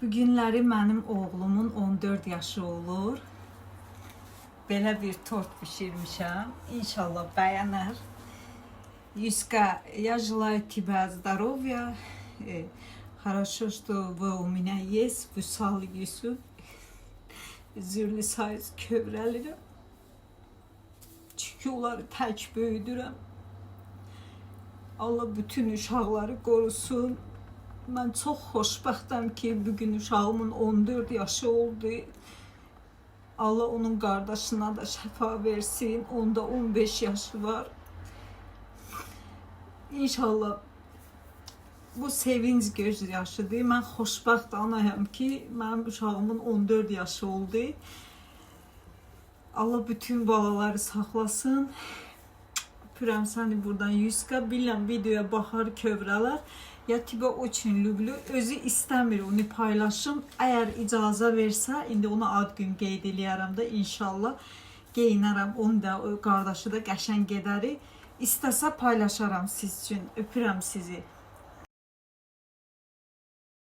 Bu günləri mənim oğlumun 14 yaşı olur. Belə bir tort bişirmişəm. İnşallah bəyənər. Юська, я желаю тебе здоровья. Хорошо, что вы у меня есть. Vüsal Yusuf. Zürlü sayız kövrəlirəm. Çünki onları tək böyüdürəm. Allah bütün uşaqları qorusun. Mən çox xoşbəxtəm ki, bugün uşağımın 14 yaşı oldu. Allah onun qardaşına da şəfa versin. Onda 15 yaşı var. İnşallah bu sevinç göz yaşıdır. Mən xoşbəxt anayam ki, mənim uşağımın 14 yaşı oldu. Allah bütün balaları saxlasın. Öpürəm səni buradan Yuska. Bilirəm videoya baxar kövrələr. Ya Tiba очень люблю. Özü istəmir onu paylaşım. Əgər icazə versə, indi ona ad gün qeyd eləyərəm də inşallah. Geyinərəm, onu da, qardaşı da qəşəng gedərik. İstəsə paylaşaram siz üçün. Öpürəm sizi.